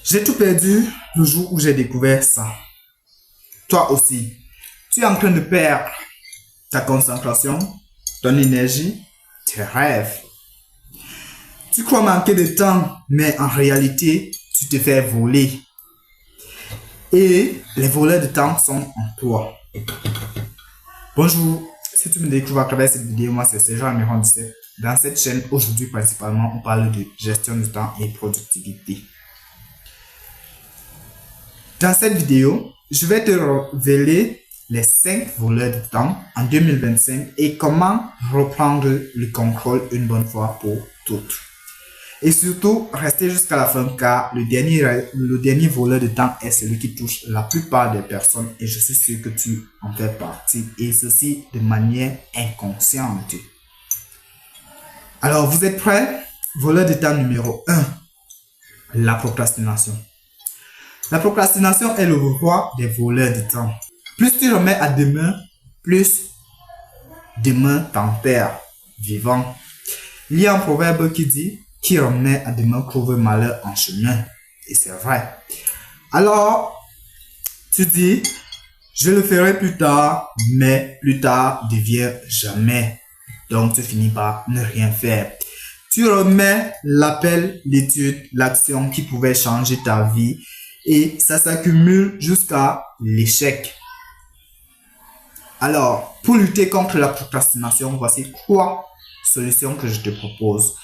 J'ai tout perdu le jour où j'ai découvert ça. Toi aussi, tu es en train de perdre ta concentration, ton énergie, tes rêves. Tu crois manquer de temps, mais en réalité, tu te fais voler. Et les voleurs de temps sont en toi. Bonjour, si tu me découvres à travers cette vidéo, moi c'est Sergent Amiron 17. Dans cette chaîne, aujourd'hui principalement, on parle de gestion du temps et productivité. Dans cette vidéo, je vais te révéler les 5 voleurs de temps en 2025 et comment reprendre le contrôle une bonne fois pour toutes. Et surtout, restez jusqu'à la fin car le dernier voleur de temps est celui qui touche la plupart des personnes et je suis sûr que tu en fais partie et ceci de manière inconsciente. Alors, vous êtes prêts? Voleur de temps numéro 1, la procrastination. La procrastination est le roi des voleurs de temps. Plus tu remets à demain, plus demain t'enterre vivant. Il y a un proverbe qui dit « Qui remet à demain trouve malheur en chemin ». Et c'est vrai. Alors, tu dis « Je le ferai plus tard », mais plus tard devient jamais. Donc, tu finis par ne rien faire. Tu remets l'appel, l'étude, l'action qui pouvait changer ta vie et ça s'accumule jusqu'à l'échec. Alors, pour lutter contre la procrastination, voici 3 solutions que je te propose.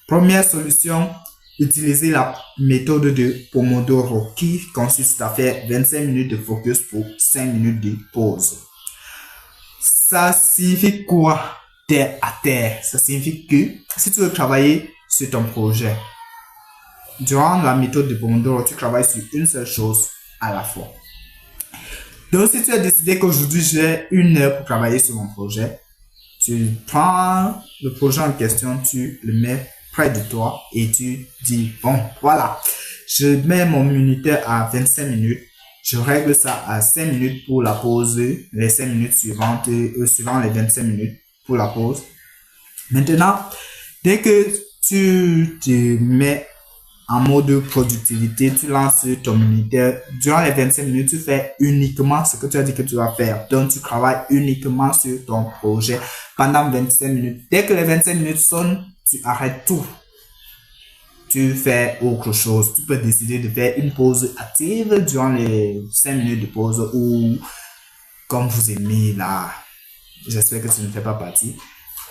Première solution, utiliser la méthode de Pomodoro qui consiste à faire 25 minutes de focus pour 5 minutes de pause. Ça signifie quoi? Terre à terre. Ça signifie que si tu veux travailler sur ton projet, durant la méthode de Pomodoro, tu travailles sur une seule chose à la fois. Donc, si tu as décidé qu'aujourd'hui, j'ai 1 heure pour travailler sur mon projet, tu prends le projet en question, tu le mets près de toi et tu dis, bon, voilà, je mets mon minuteur à 25 minutes, je règle ça à 5 minutes pour la pause, les 5 minutes suivantes, suivant les 25 minutes pour la pause. Maintenant, dès que tu te mets en mode productivité, tu lances ton minuteur. Durant les 25 minutes, tu fais uniquement ce que tu as dit que tu vas faire. Donc, tu travailles uniquement sur ton projet pendant 25 minutes. Dès que les 25 minutes sonnent, tu arrêtes tout. Tu fais autre chose. Tu peux décider de faire une pause active durant les 5 minutes de pause ou comme vous aimez là. J'espère que tu ne fais pas partie.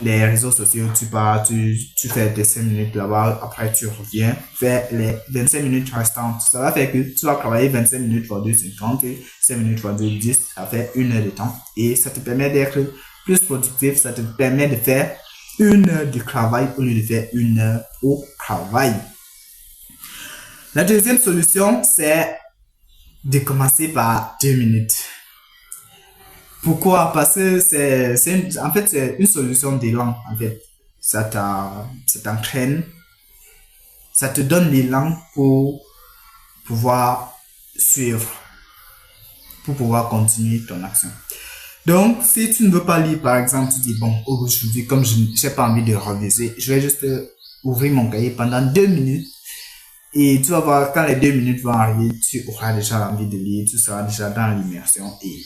Les réseaux sociaux, tu pars, tu fais tes 5 minutes là-bas, après tu reviens, fais les 25 minutes restantes. Ça va faire que tu vas travailler 25 minutes fois 2, 50, et 5 minutes fois 2, 10, ça fait 1 heure de temps. Et ça te permet d'être plus productif, ça te permet de faire 1 heure de travail au lieu de faire 1 heure au travail. La deuxième solution, c'est de commencer par 2 minutes. Pourquoi? Parce que en fait, c'est une solution d'élan, en fait. Ça t'entraîne, ça te donne l'élan pour pouvoir suivre, pour pouvoir continuer ton action. Donc, si tu ne veux pas lire, par exemple, tu dis, bon, aujourd'hui, comme je n'ai pas envie de réviser, je vais juste ouvrir mon cahier pendant 2 minutes. Et tu vas voir, quand les 2 minutes vont arriver, tu auras déjà envie de lire, tu seras déjà dans l'immersion et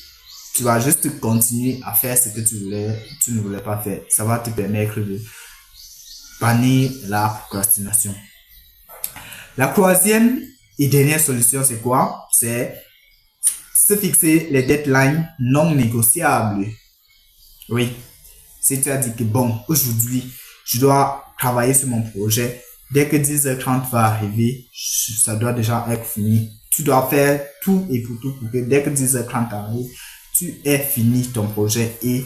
tu vas juste continuer à faire ce que tu ne voulais pas faire. Ça va te permettre de bannir la procrastination. La troisième et dernière solution, c'est quoi? C'est se fixer les deadlines non négociables. Oui, si tu as dit que bon, aujourd'hui, je dois travailler sur mon projet, dès que 10h30 va arriver, ça doit déjà être fini. Tu dois faire tout et pour tout pour que dès que 10h30 arrive, tu aies fini ton projet et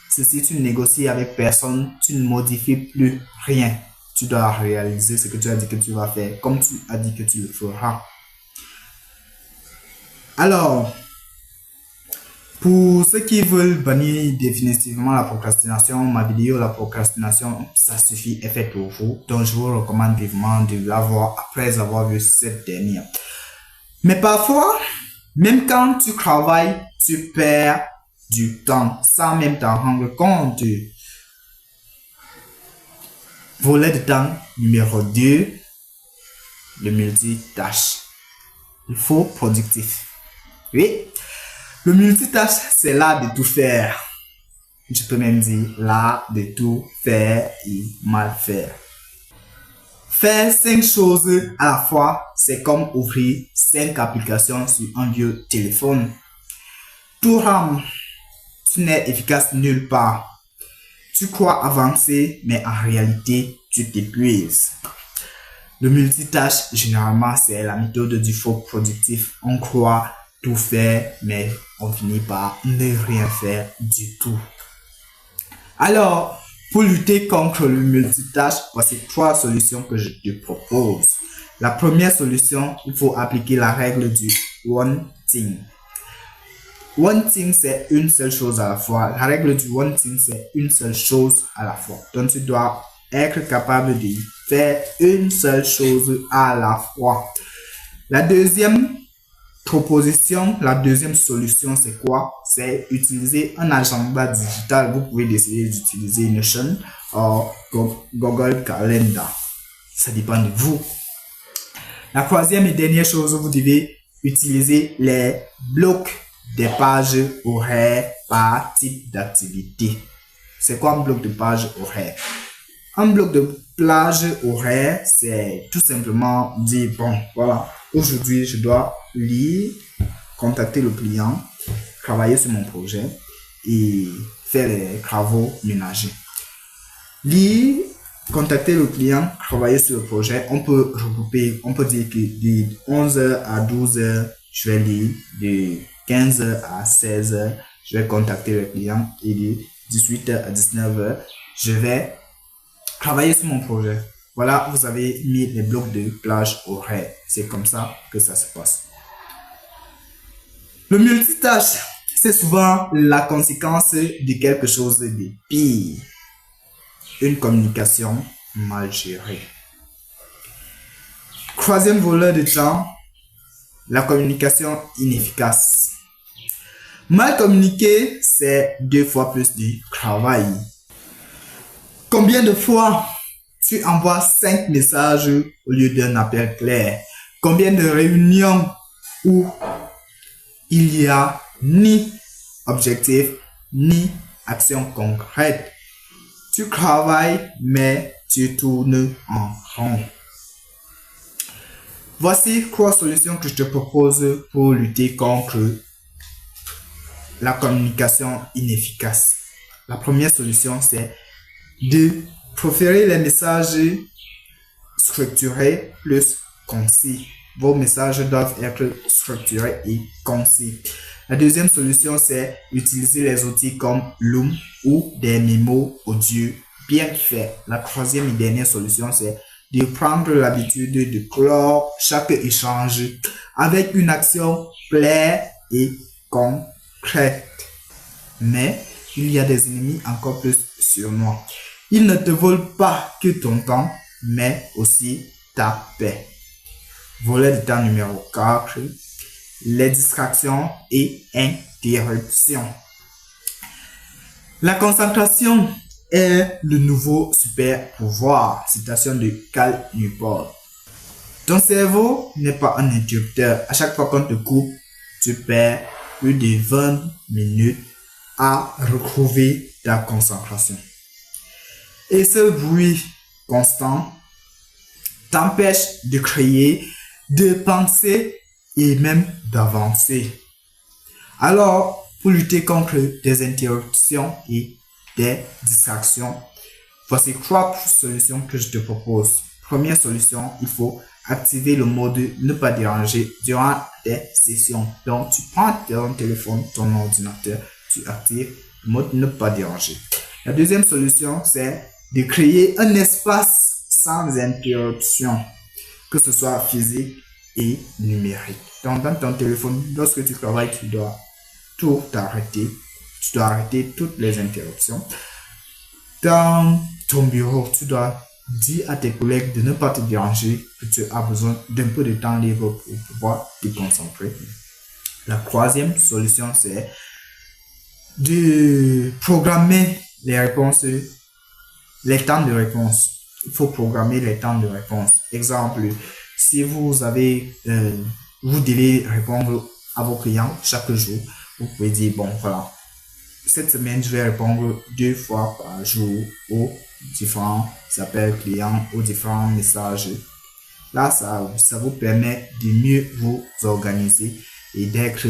si tu négocies avec personne, tu ne modifies plus rien. Tu dois réaliser ce que tu as dit que tu vas faire, comme tu as dit que tu le feras. Alors, pour ceux qui veulent bannir définitivement la procrastination, ma vidéo la procrastination, ça suffit, est faite pour vous. Donc, je vous recommande vivement de la voir après avoir vu cette dernière. Mais parfois, même quand tu travailles, tu perds du temps sans même t'en rendre compte. Volet de temps numéro 2, le multitâche. Il faut productif. Oui, le multitâche, c'est l'art de tout faire. Je peux même dire l'art de tout faire et mal faire. Faire 5 choses à la fois, c'est comme ouvrir 5 applications sur un vieux téléphone. Tout rame, tu n'es efficace nulle part. Tu crois avancer, mais en réalité, tu t'épuises. Le multitâche, généralement, c'est la méthode du faux productif. On croit tout faire, mais on finit par ne rien faire du tout. Alors, pour lutter contre le multitâche, voici 3 solutions que je te propose. La première solution, il faut appliquer la règle du one thing. One thing, c'est une seule chose à la fois. La règle du one thing, c'est une seule chose à la fois. Donc, tu dois être capable de faire une seule chose à la fois. La deuxième proposition, la deuxième solution, c'est quoi? C'est utiliser un agenda digital. Vous pouvez décider d'utiliser Notion ou Google Calendar. Ça dépend de vous. La troisième et dernière chose, vous devez utiliser les blocs des pages horaires par type d'activité. C'est quoi un bloc de page horaire? Un bloc de plage horaire, c'est tout simplement dire, bon, voilà, aujourd'hui, je dois lire, contacter le client, travailler sur mon projet et faire les travaux ménagers. Lire, contacter le client, travailler sur le projet, on peut regrouper, on peut dire que de 11h à 12h, je vais lire, de 15h à 16h, je vais contacter le client et de 18h à 19h, je vais travailler sur mon projet. Voilà, vous avez mis les blocs de plage horaire. C'est comme ça que ça se passe. Le multitâche, c'est souvent la conséquence de quelque chose de pire. Une communication mal gérée. Troisième volet de temps, la communication inefficace. Mal communiquer, c'est 2 fois plus de travail. Combien de fois tu envoies 5 messages au lieu d'un appel clair? Combien de réunions où il n'y a ni objectif ni action concrète? Tu travailles mais tu tournes en rond. Voici 3 solutions que je te propose pour lutter contre la communication inefficace. La première solution, c'est de préférer les messages structurés plus concis. Vos messages doivent être structurés et concis. La deuxième solution, c'est utiliser les outils comme Loom ou des mémos audio bien faits. La troisième et dernière solution, c'est de prendre l'habitude de clore chaque échange avec une action claire et concrète. Mais il y a des ennemis encore plus sournois. Ils ne te volent pas que ton temps, mais aussi ta paix. Volet de temps numéro 4. Les distractions et interruptions. La concentration est le nouveau super pouvoir. Citation de Cal Newport. Ton cerveau n'est pas un interrupteur. À chaque fois qu'on te coupe, tu perds plus de 20 minutes à retrouver ta concentration. Et ce bruit constant t'empêche de créer, de penser et même d'avancer. Alors, pour lutter contre des interruptions et des distractions, voici 3 solutions que je te propose. Première solution, il faut activer le mode ne pas déranger durant tes sessions. Donc, tu prends ton téléphone, ton ordinateur, tu actives le mode ne pas déranger. La deuxième solution, c'est de créer un espace sans interruption, que ce soit physique et numérique. Donc, dans ton téléphone, lorsque tu travailles, tu dois tout arrêter. Tu dois arrêter toutes les interruptions. Dans ton bureau, tu dois dire à tes collègues de ne pas te déranger, que tu as besoin d'un peu de temps libre pour pouvoir te concentrer. La troisième solution, c'est de programmer les réponses, les temps de réponse. Il faut programmer les temps de réponse. Exemple, si vous avez vous devez répondre à vos clients chaque jour. Vous pouvez dire, bon, voilà, cette semaine, je vais répondre 2 fois par jour aux différents appels clients, aux différents messages. Là, ça vous permet de mieux vous organiser et d'être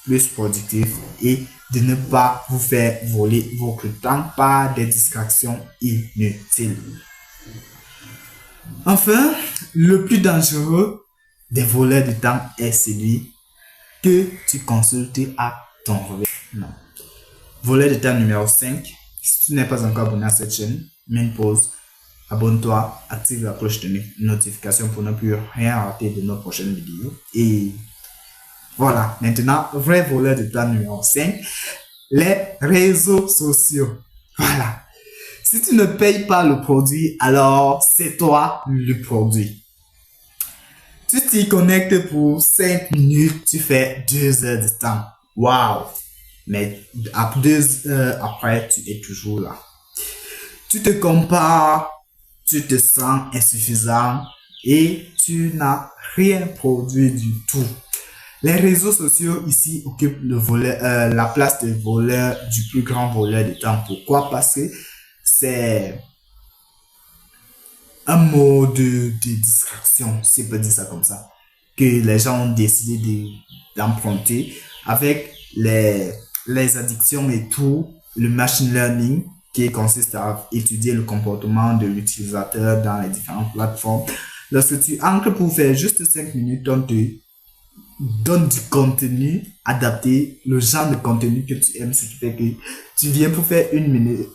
plus productif et de ne pas vous faire voler votre temps par des distractions inutiles. Enfin, le plus dangereux des voleurs de temps est celui que tu consultes à ton réveil. Non. Volet de temps numéro 5. Si tu n'es pas encore abonné à cette chaîne, mets une pause, abonne-toi, active la cloche de notification pour ne plus rien rater de nos prochaines vidéos. Et voilà, maintenant, vrai volet de temps numéro 5, les réseaux sociaux. Voilà. Si tu ne payes pas le produit, alors c'est toi le produit. Tu t'y connectes pour 5 minutes, tu fais 2 heures de temps. Waouh! Mais à 2 heures après, tu es toujours là. Tu te compares, tu te sens insuffisant et tu n'as rien produit du tout. Les réseaux sociaux ici occupent la place de voleur, du plus grand voleur de temps. Pourquoi? Parce que c'est un mode de distraction, si on peut dire ça comme ça, que les gens ont décidé d'emprunter avec les addictions et tout, le machine learning qui consiste à étudier le comportement de l'utilisateur dans les différentes plateformes. Lorsque tu entres pour faire juste 5 minutes, on te donne du contenu adapté, le genre de contenu que tu aimes, ce qui fait que tu viens pour faire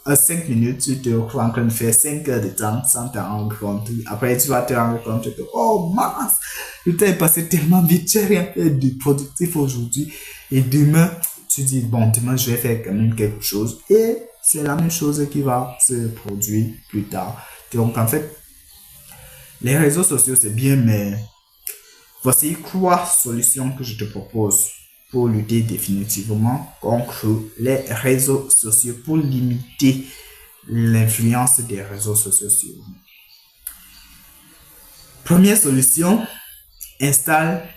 5 minutes, tu te retrouves en train de faire 5 heures de temps sans t'en rendre compte. Après, tu vas te rendre compte que, oh mince, le temps est passé tellement vite, j'ai rien fait de productif aujourd'hui. Et demain, tu dis, bon, demain, je vais faire quand même quelque chose. Et c'est la même chose qui va se produire plus tard. Donc, en fait, les réseaux sociaux, c'est bien, mais voici 3 solutions que je te propose pour lutter définitivement contre les réseaux sociaux, pour limiter l'influence des réseaux sociaux sur vous. Première solution, installe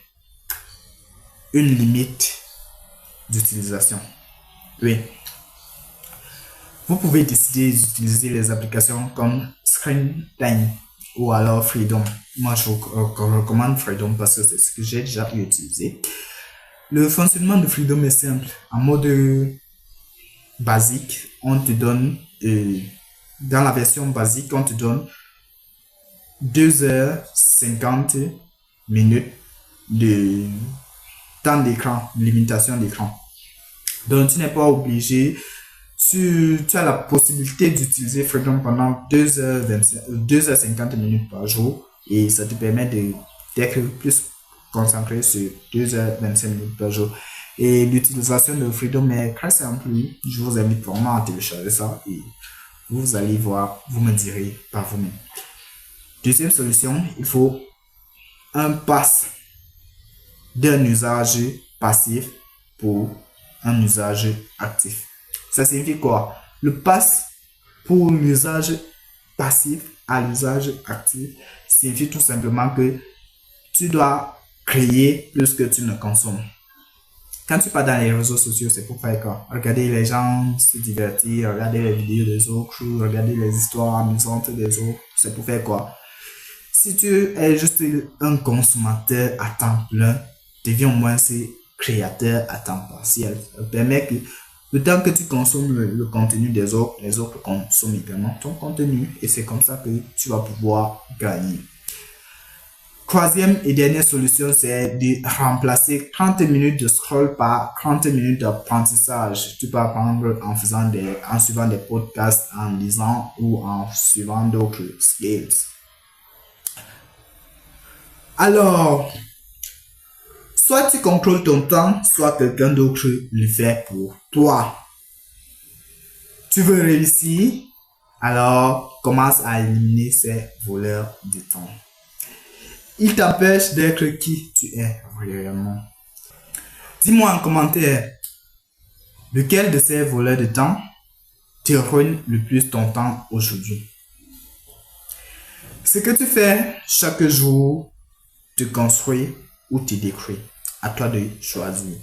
une limite d'utilisation. Oui. Vous pouvez décider d'utiliser les applications comme Screen Time ou alors Freedom. Moi, je vous recommande Freedom parce que c'est ce que j'ai déjà utilisé. Le fonctionnement de Freedom est simple. En mode basique, on te donne, dans la version basique, on te donne 2h50 minutes de temps d'écran, limitation d'écran. Donc, tu n'es pas obligé. Tu as la possibilité d'utiliser Freedom pendant 2h50 minutes par jour et ça te permet d'être plus concentré sur 2h25 minutes par jour. Et l'utilisation de Freedom est très simple. Je vous invite vraiment à télécharger ça et vous allez voir, vous me direz par vous-même. Deuxième solution, il faut un pass d'un usage passif pour un usage actif. Ça signifie quoi? Le pass pour l'usage passif à l'usage actif signifie tout simplement que tu dois créer plus que tu ne consommes. Quand tu pars dans les réseaux sociaux, c'est pour faire quoi? Regarder les gens se divertir, regarder les vidéos des autres, regarder les histoires amusantes des autres. C'est pour faire quoi? Si tu es juste un consommateur à temps plein, deviens au moins créateur à temps partiel. Ça permet que le temps que tu consommes le contenu des autres, les autres consomment également ton contenu et c'est comme ça que tu vas pouvoir gagner. Troisième et dernière solution, c'est de remplacer 30 minutes de scroll par 30 minutes d'apprentissage. Tu peux apprendre en suivant des podcasts, en lisant ou en suivant d'autres skills. Alors, soit tu contrôles ton temps, soit quelqu'un d'autre le fait pour toi. Tu veux réussir? Alors, commence à éliminer ces voleurs de temps. Ils t'empêchent d'être qui tu es réellement. Dis-moi en commentaire, lequel de ces voleurs de temps te ruine le plus ton temps aujourd'hui? Ce que tu fais chaque jour te construit ou te décrit. À toi de choisir.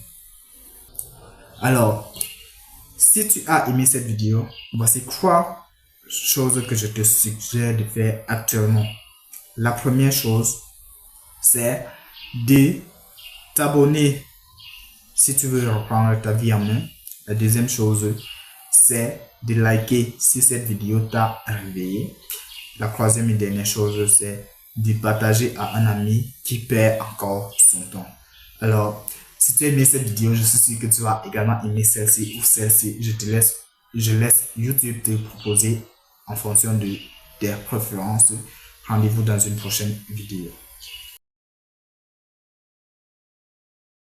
Alors, si tu as aimé cette vidéo, voici 3 choses que je te suggère de faire actuellement. La première chose, c'est de t'abonner si tu veux reprendre ta vie en main. La deuxième chose, c'est de liker si cette vidéo t'a réveillé. La troisième et dernière chose, c'est de partager à un ami qui perd encore son temps. Alors, si tu as aimé cette vidéo, je suis sûr que tu vas également aimer celle-ci ou celle-ci. Je laisse YouTube te proposer en fonction de tes préférences. Rendez-vous dans une prochaine vidéo.